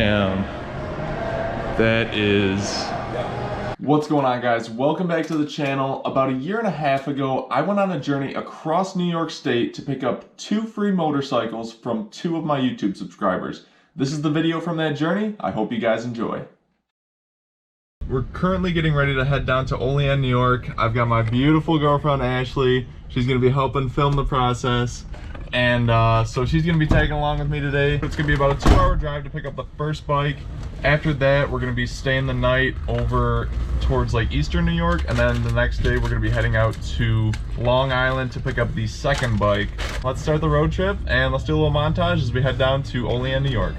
Damn. That is... What's going on, guys? Welcome back to the channel. About a year and a half ago, I went on a journey across New York State to pick up 2 free motorcycles from 2 of my YouTube subscribers. This is the video from that journey. I hope you guys enjoy. We're currently getting ready to head down to Olean, New York. I've got my beautiful girlfriend, Ashley. She's gonna be helping film the process. And so she's gonna be tagging along with me today. It's gonna be about a 2-hour drive to pick up the first bike. After that, we're gonna be staying the night over towards like Eastern New York, and then the next day we're gonna be heading out to Long Island to pick up the second bike. Let's start the road trip and let's do a little montage as we head down to Olean, New York.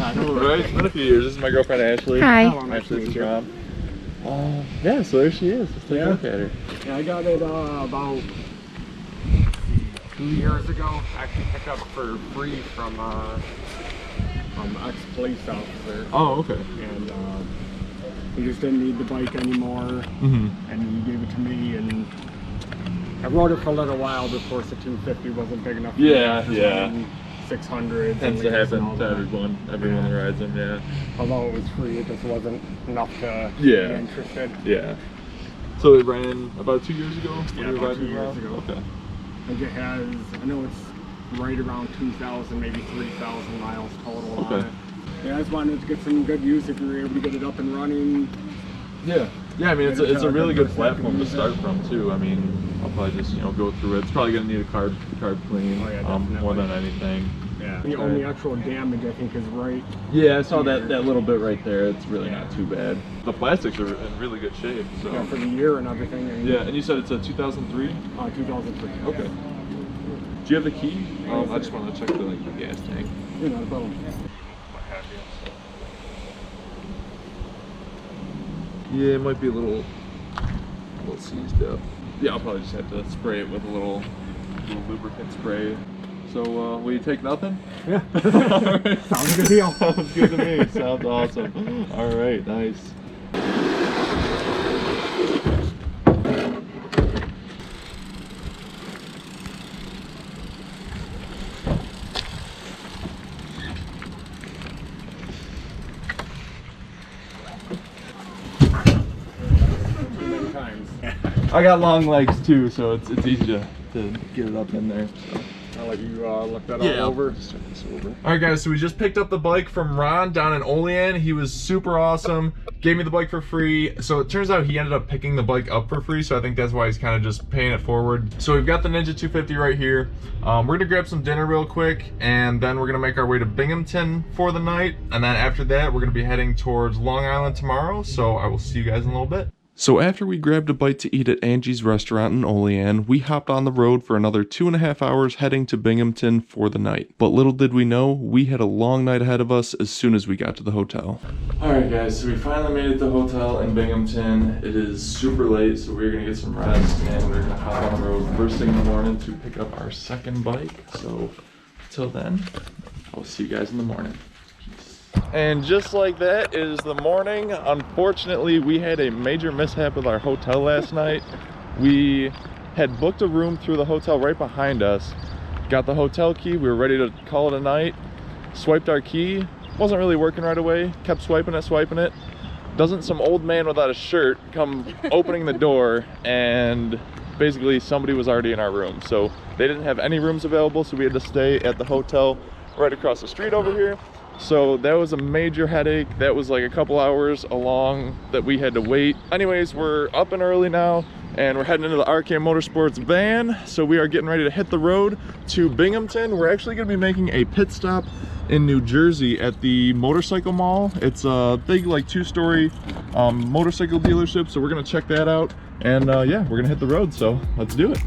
I know, right? It's been a few years. This is my girlfriend, Ashley. Hi. Ashley, this is Rob. Yeah, so there she is. Let's take a look at her. Yeah, I got it about 2 years ago. Actually picked up for free from ex-police officer. Oh, okay. And he just didn't need the bike anymore. And he gave it to me, and I rode it for a little while. But of course, the 250 wasn't big enough. Yeah, yeah. 600. Tends to happen to everyone that rides them, yeah. Although it was free, it just wasn't enough to be interested. Yeah. So it ran about 2 years ago? Yeah, about 2 years ago. Okay. I think it has, I know it's right around 2,000, maybe 3,000 miles total on it. Yeah, I just wanted to get some good use if you're able to get it up and running. Yeah. Yeah, I mean, it's a really good platform to start from, too. I mean, I'll probably just, go through it. It's probably going to need a carb clean more than anything. Yeah. The only actual damage, I think, is right. Yeah, I saw that little bit right there. It's really not too bad. The plastics are in really good shape. So. Yeah, for the year and everything. And yeah, and you said it's a 2003? 2003. Okay. Do you have the key? I just want to check the gas tank. Yeah, not a problem. Yeah, it might be a little seized up. Yeah, I'll probably just have to spray it with a little lubricant spray. So, will you take nothing? Yeah. All right. Sounds a good deal. Sounds good to me. Sounds awesome. All right, nice. I got long legs too, so it's easy to get it up in there. So. I'll let you look that all over. Just check this over. All right, guys, so we just picked up the bike from Ron down in Olean. He was super awesome. Gave me the bike for free. So it turns out he ended up picking the bike up for free, so I think that's why he's kind of just paying it forward. So we've got the Ninja 250 right here. We're gonna grab some dinner real quick, and then we're gonna make our way to Binghamton for the night. And then after that, we're gonna be heading towards Long Island tomorrow. So I will see you guys in a little bit. So after we grabbed a bite to eat at Angie's restaurant in Olean, we hopped on the road for another 2.5 hours heading to Binghamton for the night. But little did we know, we had a long night ahead of us as soon as we got to the hotel. Alright guys, so we finally made it to the hotel in Binghamton. It is super late, so we're gonna get some rest and we're gonna hop on the road first thing in the morning to pick up our second bike. So until then, I'll see you guys in the morning. Peace. And just like that is the morning. Unfortunately, we had a major mishap with our hotel last night. We had booked a room through the hotel right behind us. Got the hotel key, we were ready to call it a night. Swiped our key, wasn't really working right away. Kept swiping it. Doesn't some old man without a shirt come opening the door, and basically somebody was already in our room. So they didn't have any rooms available, so we had to stay at the hotel right across the street over here. So that was a major headache. That was like a couple hours along that we had to wait. Anyways, we're up and early now, and we're heading into the RK Motorsports van. So we are getting ready to hit the road to Binghamton. We're actually gonna be making a pit stop in New Jersey at the motorcycle mall. It's a big like 2-story motorcycle dealership. So we're gonna check that out. And yeah, we're gonna hit the road, so let's do it.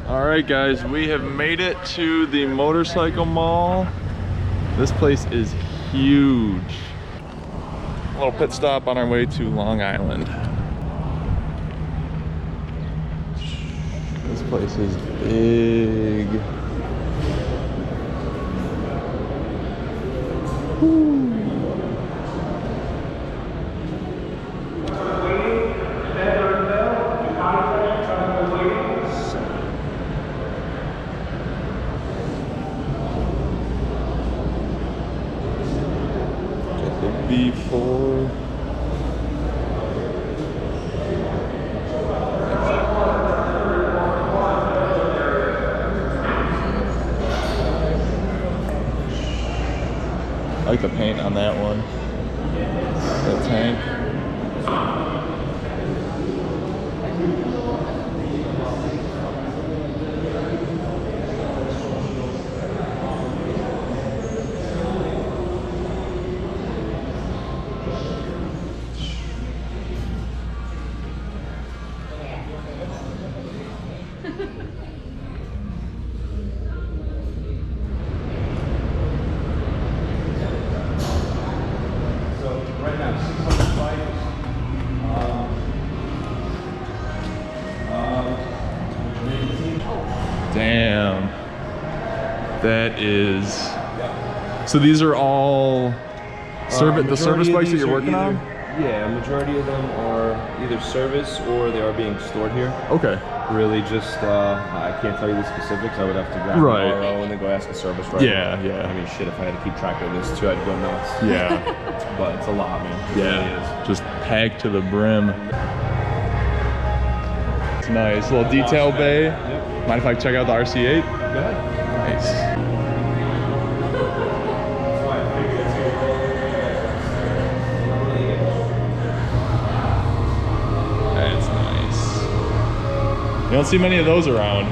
All right, guys, we have made it to the motorcycle mall. This place is huge. A little pit stop on our way to Long Island. This place is big. Woo. B4. I like the paint on that one. That tank. Damn. That is... So these are all the service bikes that you're working on? Yeah, a majority of them are either service or they are being stored here. Okay. Really just, I can't tell you the specifics. I would have to grab an RO and then go ask a service right away. Yeah. I mean, shit, if I had to keep track of this too, I'd go nuts. Yeah. But it's a lot, man. It really is. Just packed to the brim. It's nice. Little detail bay. Yep. Mind if I check out the RC8? Go ahead. Nice. That's nice. You don't see many of those around.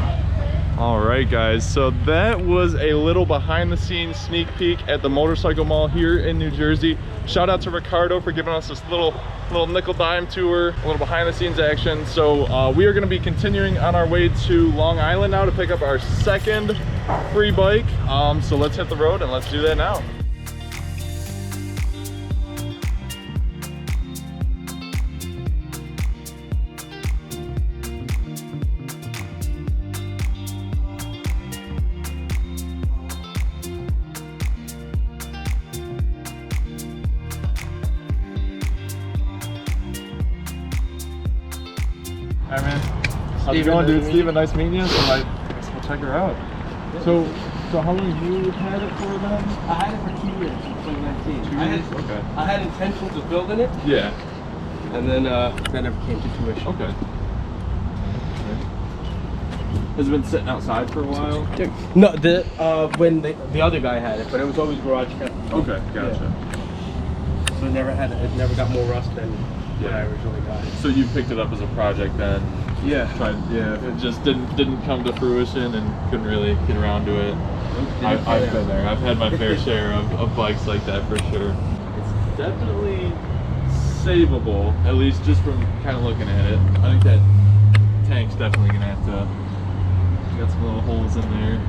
All right, guys, so that was a little behind the scenes sneak peek at the motorcycle mall here in New Jersey. Shout out to Ricardo for giving us this little nickel dime tour, a little behind the scenes action. So we are going to be continuing on our way to Long Island now to pick up our second free bike. So let's hit the road and let's do that now. Hi man, how's it going, dude? Steven, nice meeting you. So I guess we'll check her out. So So how long you had it for then? I had it for 2 years, 2019. 2 years? Okay. I had intentions of building it, Yeah. and then that never came to fruition. Okay. Has it been sitting outside for a while? No, when the other guy had it, but it was always garage kept. Okay, gotcha. Yeah. So it never got more rust than when I originally got it. So you picked it up as a project then? Yeah. It just didn't come to fruition and couldn't really get around to it. I've been there. I've had my fair share of bikes like that for sure. It's definitely savable, at least just from kind of looking at it. I think that tank's definitely gonna have to. Got some little holes in there.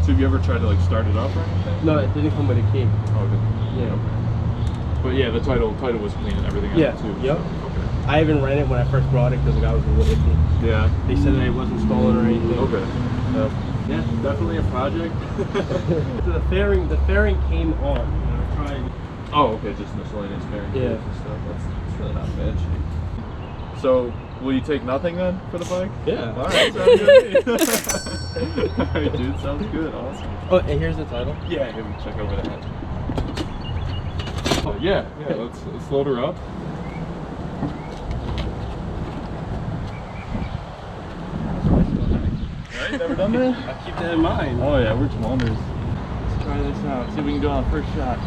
So have you ever tried to like start it up or anything? No, it didn't come with a key. Oh, good. Yeah. Okay. But yeah, the title was clean and everything. Yeah. Too. Yep. So, okay. I even ran it when I first brought it because the guy was a little iffy. Yeah. They said that it wasn't stolen or anything. Okay. Yeah, definitely a project. So the fairing came on. I tried. Oh, okay, just miscellaneous fairing Yeah. and stuff. That's really not bad shape. So, will you take nothing then for the bike? Yeah. All right, sounds good. All right, dude, sounds good. Awesome. Oh, and here's the title. Yeah, here we check over that. Oh yeah, let's load her up. Right, never done that? I keep that in mind. Oh yeah, which wonders. Let's try this out. See if we can do it on the first shot.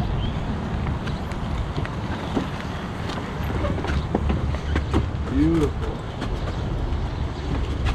Beautiful.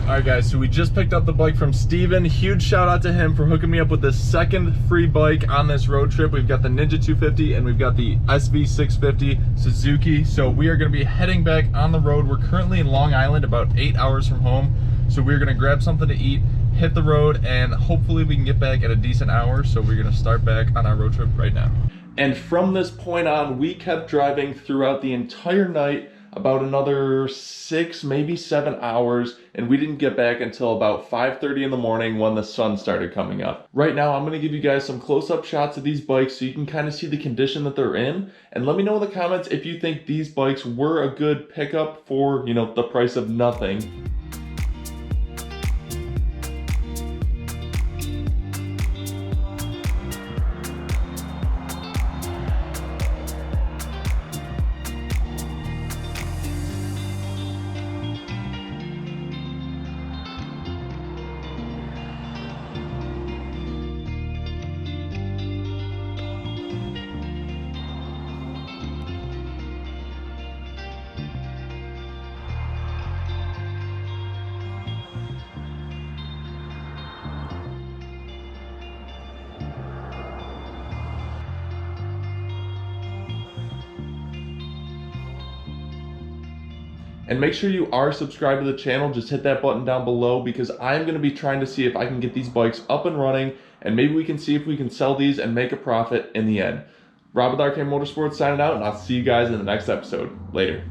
Alright guys, so we just picked up the bike from Steven. Huge shout out to him for hooking me up with the second free bike on this road trip. We've got the Ninja 250 and we've got the SV 650 Suzuki. So we are going to be heading back on the road. We're currently in Long Island, about 8 hours from home. So we're going to grab something to eat, hit the road, and hopefully we can get back at a decent hour. So we're going to start back on our road trip right now. And from this point on, we kept driving throughout the entire night, about another 6, maybe 7 hours, and we didn't get back until about 5:30 in the morning when the sun started coming up. Right now, I'm gonna give you guys some close-up shots of these bikes so you can kind of see the condition that they're in, and let me know in the comments if you think these bikes were a good pickup for, you know, the price of nothing. And make sure you are subscribed to the channel. Just hit that button down below because I'm going to be trying to see if I can get these bikes up and running, and maybe we can see if we can sell these and make a profit in the end. Rob with Motorsports signing out, and I'll see you guys in the next episode. Later.